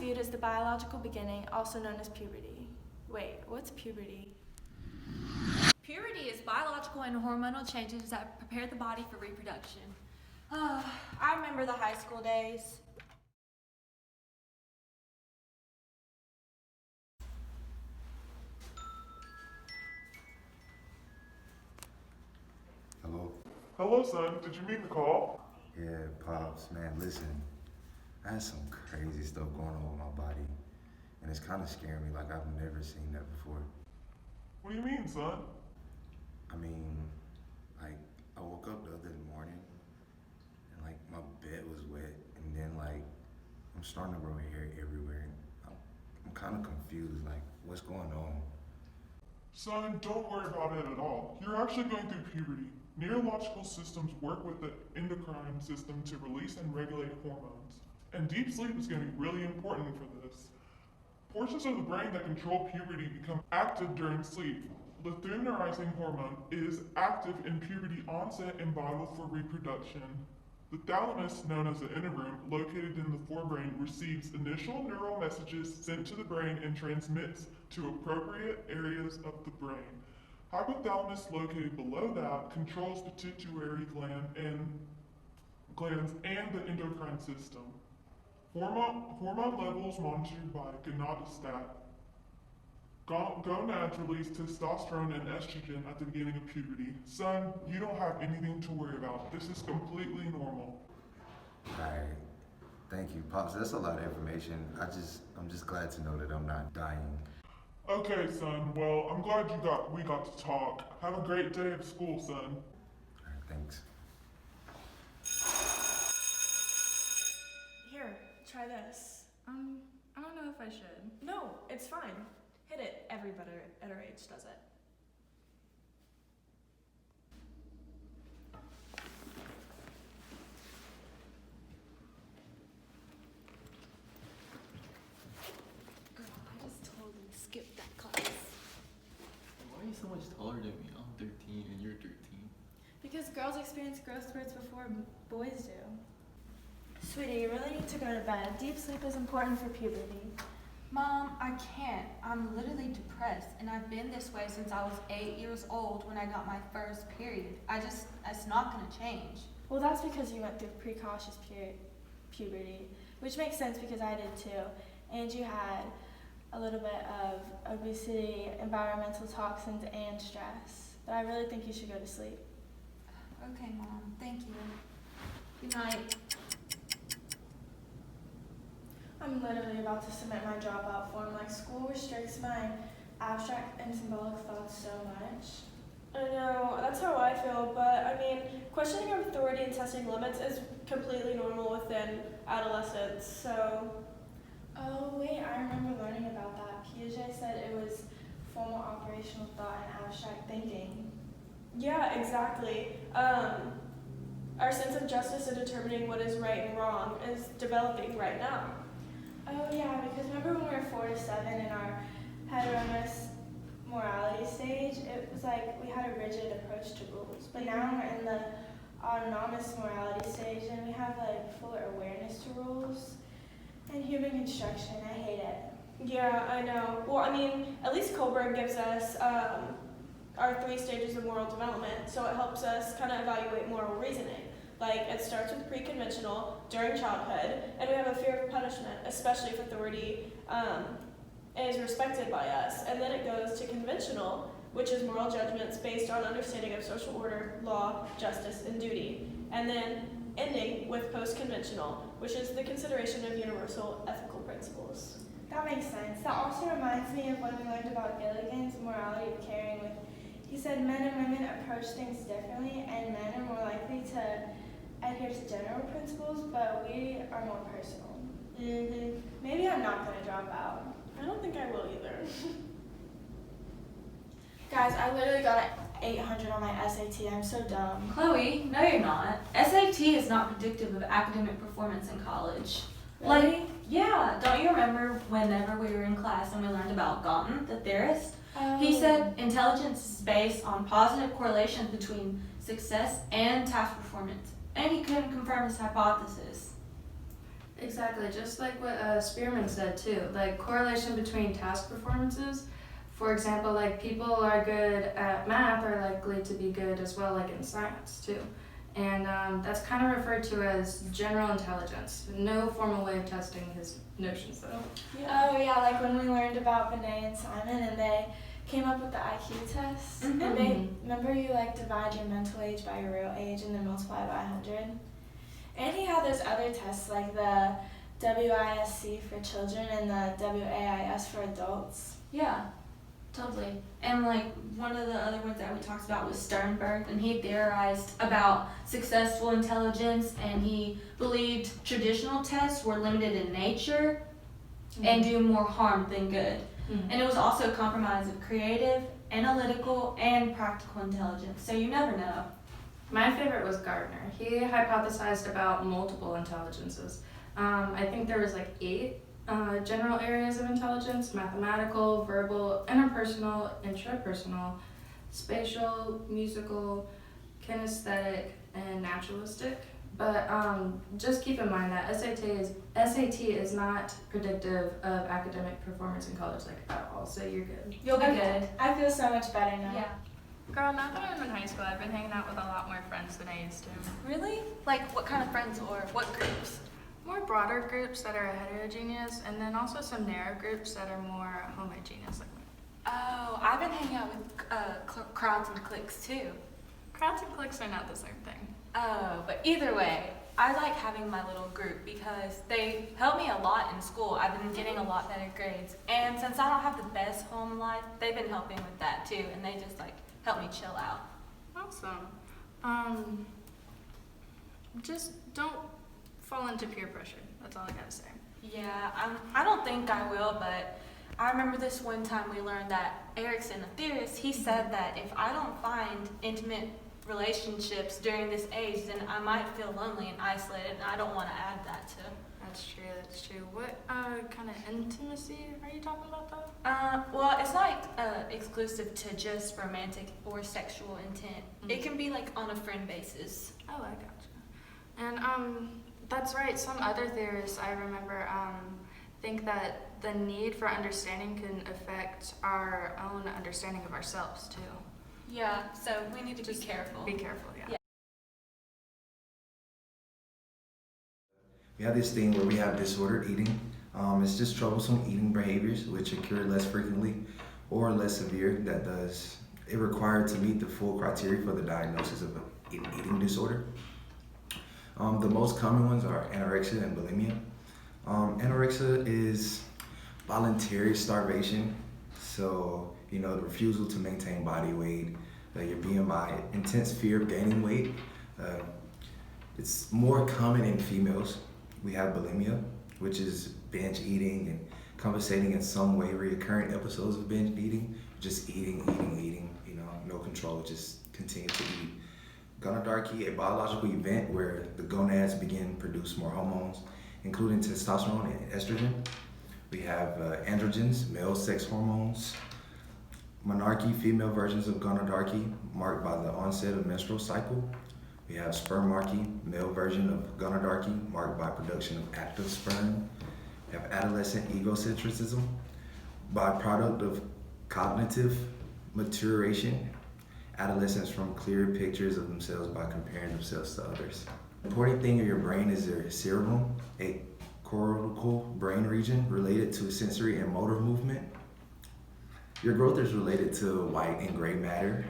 viewed as the biological beginning, also known as puberty. Wait, what's puberty? Puberty is biological and hormonal changes that prepare the body for reproduction. I remember the high school days. Hello? Hello, son. Did you mean to call? Yeah, Pops, man, listen. I had some crazy stuff going on with my body, and it's kind of scaring me like I've never seen that before. What do you mean, son? I mean, like, I woke up the other morning, and like, my bed was wet, and then like, I'm starting to grow hair everywhere. I'm kind of confused, like, what's going on? Son, don't worry about it at all. You're actually going through puberty. Neurological systems work with the endocrine system to release and regulate hormones. And deep sleep is going to be really important for this. Portions of the brain that control puberty become active during sleep. Luteinizing hormone is active in puberty onset and vital for reproduction. The thalamus, known as the inner room, located in the forebrain, receives initial neural messages sent to the brain and transmits to appropriate areas of the brain. Hypothalamus, located below that, controls pituitary glands and the endocrine system. Hormone levels monitored by gonadostat. Gonads release testosterone and estrogen at the beginning of puberty. Son, you don't have anything to worry about. This is completely normal. Alright, thank you, Pops. That's a lot of information. I'm just glad to know that I'm not dying. Okay, son. Well, I'm glad we got to talk. Have a great day at school, son. Alright, thanks. Here, try this. I don't know if I should. No, it's fine. Hit it. Everybody at our age does it. Girl, I just totally skipped that class. Why are you so much taller than me? I'm 13 and you're 13. Because girls experience growth spurts before boys do. Sweetie, you really need to go to bed. Deep sleep is important for puberty. Mom, I can't. I'm literally depressed, and I've been this way since I was 8 years old when I got my first period. It's not gonna change. Well, that's because you went through precautious puberty, which makes sense because I did too. And you had a little bit of obesity, environmental toxins, and stress. But I really think you should go to sleep. Okay, Mom, thank you. Good night. I'm literally about to submit my dropout form. Like, school restricts my abstract and symbolic thoughts so much. I know, that's how I feel, but I mean, questioning authority and testing limits is completely normal within adolescence, so. Oh, wait, I remember learning about that. Piaget said it was formal operational thought and abstract thinking. Yeah, exactly. Our sense of justice in determining what is right and wrong is developing right now. Oh, yeah, because remember when we were 4 to 7 in our heteronormative morality stage, it was like we had a rigid approach to rules. But now we're in the autonomous morality stage and we have like fuller awareness to rules and human construction. I hate it. Yeah, I know. Well, I mean, at least Kohlberg gives us our 3 stages of moral development, so it helps us kind of evaluate moral reasoning. Like, it starts with pre-conventional during childhood, and we have a fear of punishment, especially if authority is respected by us. And then it goes to conventional, which is moral judgments based on understanding of social order, law, justice, and duty. And then ending with post-conventional, which is the consideration of universal ethical principles. That makes sense. That also reminds me of when we learned about Gilligan's morality of caring. He said men and women approach things differently, and men are more likely to adhere to general principles, but we are more personal. Maybe I'm not going to drop out. I don't think I will either. Guys, I literally got an 800 on my SAT. I'm so dumb. Chloe, no you're not. SAT is not predictive of academic performance in college. Really? Like, yeah, don't you remember whenever we were in class and we learned about Galton, the theorist? He said intelligence is based on positive correlations between success and task performance, and he couldn't confirm his hypothesis. Exactly, just like what Spearman said too, like correlation between task performances. For example, like people are good at math are likely to be good as well, like in science too. And that's kind of referred to as general intelligence. No formal way of testing his notions though. Oh yeah, like when we learned about Benet and Simon and they came up with the IQ test. Mhm. And they remember you like divide your mental age by your real age and then multiply by 100. And he had those other tests like the WISC for children and the WAIS for adults. Yeah, totally. And like one of the other ones that we talked about was Sternberg, and he theorized about successful intelligence, and he believed traditional tests were limited in nature and do more harm than good. And it was also a compromise of creative, analytical, and practical intelligence. So you never know. My favorite was Gardner. He hypothesized about multiple intelligences. I think there was like 8 general areas of intelligence: mathematical, verbal, interpersonal, intrapersonal, spatial, musical, kinesthetic, and naturalistic. But just keep in mind that SAT is not predictive of academic performance in college, like at all. So you're good. You'll be good. I feel so much better now. Yeah. Girl, now that I'm in high school, I've been hanging out with a lot more friends than I used to. Really? Like what kind of friends or what groups? More broader groups that are heterogeneous, and then also some narrow groups that are more homogeneous. Like Oh, I've been hanging out with crowds and cliques too. crowds and cliques are not the same thing. Oh, but either way, I like having my little group because they help me a lot in school. I've been getting a lot better grades. And since I don't have the best home life, they've been helping with that too. And they just like help me chill out. Awesome. Just don't fall into peer pressure. That's all I gotta say. Yeah, I don't think I will, but I remember this one time we learned that Erickson, a theorist, he said that if I don't find intimate relationships during this age, then I might feel lonely and isolated, and I don't want to add that to. That's true. What kind of intimacy are you talking about though? Well, it's not exclusive to just romantic or sexual intent. It can be like on a friend basis. Oh, I gotcha. And that's right. Some other theorists I remember think that the need for understanding can affect our own understanding of ourselves too. Yeah, so we need to be careful. Be careful, yeah. Yeah. We have this thing where we have disordered eating. It's just troublesome eating behaviors which occur less frequently or less severe. It required to meet the full criteria for the diagnosis of an eating disorder. The most common ones are anorexia and bulimia. Anorexia is voluntary starvation, so the refusal to maintain body weight, your BMI, intense fear of gaining weight. It's more common in females. We have bulimia, which is binge eating and compensating in some way, recurrent episodes of binge eating, just eating, no control, just continue to eat. Gonadarchy, a biological event where the gonads begin to produce more hormones, including testosterone and estrogen. We have androgens, male sex hormones. Menarche, female versions of gonadarchy, marked by the onset of menstrual cycle. We have spermarchy, male version of gonadarchy, marked by production of active sperm. We have adolescent egocentrism, byproduct of cognitive maturation. Adolescents form clear pictures of themselves by comparing themselves to others. The important thing in your brain is your cerebellum, a cortical brain region related to sensory and motor movement. Your growth is related to white and gray matter.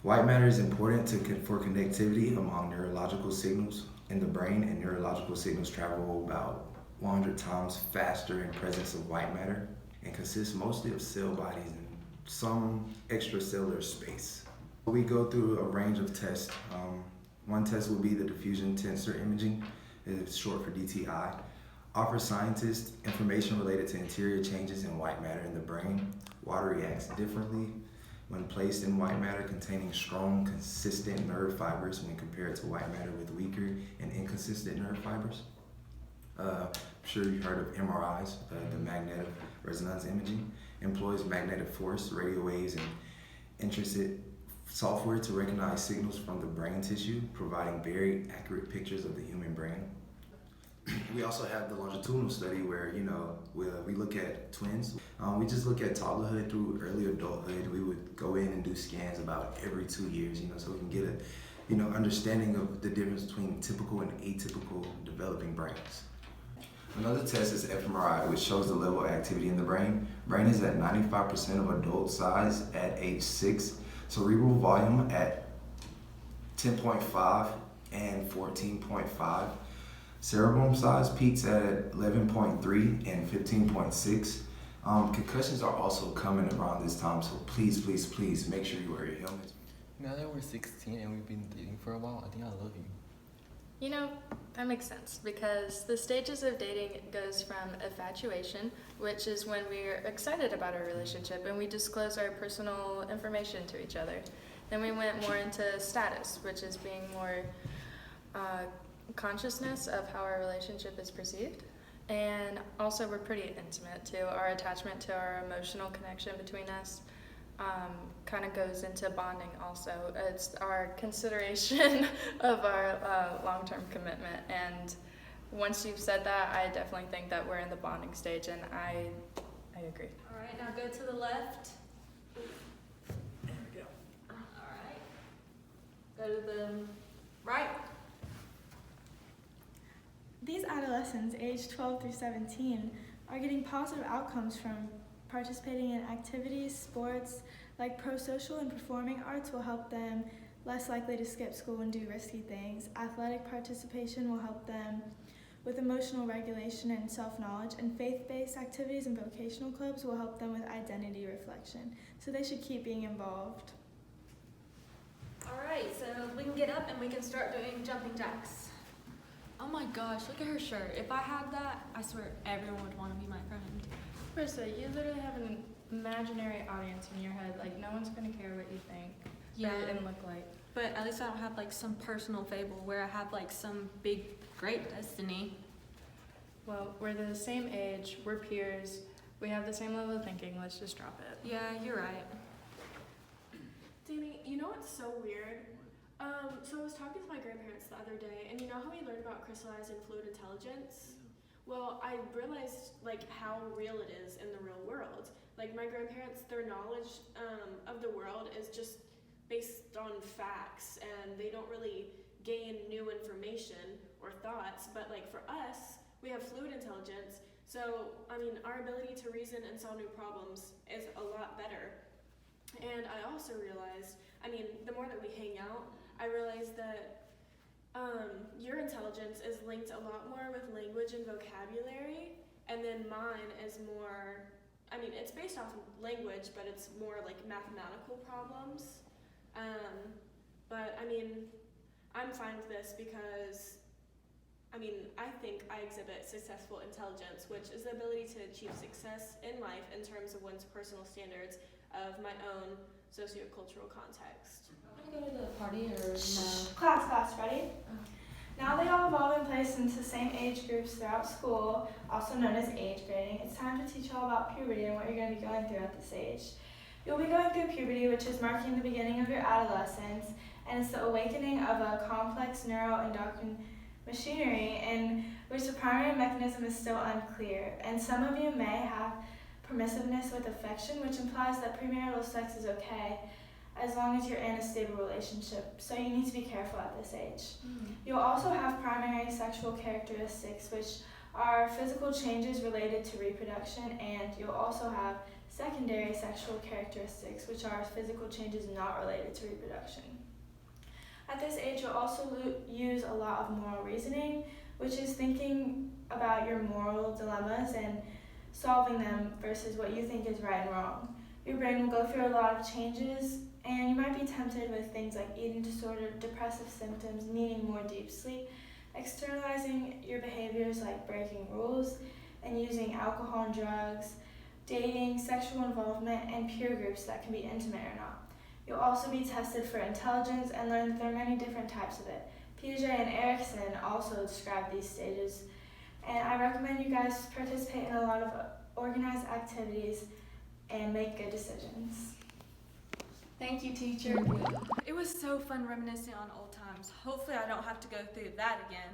White matter is important for connectivity among neurological signals in the brain, and neurological signals travel about 100 times faster in presence of white matter and consists mostly of cell bodies and some extracellular space. We go through a range of tests. One test will be the diffusion tensor imaging, it's short for DTI. Offers scientists information related to interior changes in white matter in the brain. Water reacts differently when placed in white matter containing strong, consistent nerve fibers when compared to white matter with weaker and inconsistent nerve fibers. I'm sure you've heard of MRIs, the magnetic resonance imaging. Employs magnetic force, radio waves, and intrinsic software to recognize signals from the brain tissue, providing very accurate pictures of the human brain. we also have the longitudinal study where, you know, we look at twins. We just look at toddlerhood through early adulthood. We would go in and do scans about every 2 years, you know, so we can get a, you know, understanding of the difference between typical and atypical developing brains. Another test is fMRI, which shows the level of activity in the brain. Brain is at 95% of adult size at age 6. Cerebral volume at 10.5 and 14.5. Cerebrum size peaks at 11.3 and 15.6. Concussions are also coming around this time, so please, please, please make sure you wear your helmets. Now that we're 16 and we've been dating for a while, I think I love you. You know, that makes sense because the stages of dating goes from infatuation, which is when we're excited about our relationship and we disclose our personal information to each other. Then we went more into status, which is being more consciousness of how our relationship is perceived. And also we're pretty intimate too. Our attachment to our emotional connection between us kind of goes into bonding also. It's our consideration of our long-term commitment. And once you've said that, I definitely think that we're in the bonding stage, and I agree. All right, now go to the left. There we go. All right. Go to the right. These adolescents, aged 12 through 17, are getting positive outcomes from participating in activities, sports, like pro-social and performing arts will help them less likely to skip school and do risky things. Athletic participation will help them with emotional regulation and self-knowledge, and faith-based activities and vocational clubs will help them with identity reflection. So they should keep being involved. All right, so we can get up and we can start doing jumping jacks. Oh my gosh, look at her shirt. If I had that, I swear everyone would want to be my friend. Marissa, you literally have an imaginary audience in your head. Like, no one's gonna care what you think and look like. But at least I don't have like some personal fable where I have like some big, great destiny. Well, we're the same age, we're peers, we have the same level of thinking, let's just drop it. Yeah, you're right. Danny, you know what's so weird? So I was talking to my grandparents the other day, and you know how we learned about crystallized and fluid intelligence? Well, I realized like how real it is in the real world. Like my grandparents, their knowledge of the world is just based on facts, and they don't really gain new information or thoughts. But like for us, we have fluid intelligence, so I mean our ability to reason and solve new problems is a lot better. And I also realized, I mean, the more that we hang out, I realized that your intelligence is linked a lot more with language and vocabulary, and then mine is more, I mean, it's based off of language, but it's more like mathematical problems. But I mean, I'm fine with this because, I mean, I think I exhibit successful intelligence, which is the ability to achieve success in life in terms of one's personal standards of my own sociocultural context. Want to go to the party or no? Class, ready? Now they all evolve and place into the same age groups throughout school, also known as age grading. It's time to teach you all about puberty and what you're going to be going through at this age. You'll be going through puberty, which is marking the beginning of your adolescence, and it's the awakening of a complex neuroendocrine machinery in which the primary mechanism is still unclear. And some of you may have permissiveness with affection, which implies that premarital sex is okay as long as you're in a stable relationship. So you need to be careful at this age. You'll also have primary sexual characteristics, which are physical changes related to reproduction, and you'll also have secondary sexual characteristics, which are physical changes not related to reproduction. At this age, you'll also use a lot of moral reasoning, which is thinking about your moral dilemmas and solving them versus what you think is right and wrong. Your brain will go through a lot of changes, and you might be tempted with things like eating disorder, depressive symptoms, needing more deep sleep, externalizing your behaviors like breaking rules, and using alcohol and drugs, dating, sexual involvement, and peer groups that can be intimate or not. You'll also be tested for intelligence and learn that there are many different types of it. Piaget and Erickson also describe these stages, and I recommend you guys participate in a lot of organized activities and make good decisions. Thank you, teacher. It was so fun reminiscing on old times. Hopefully I don't have to go through that again.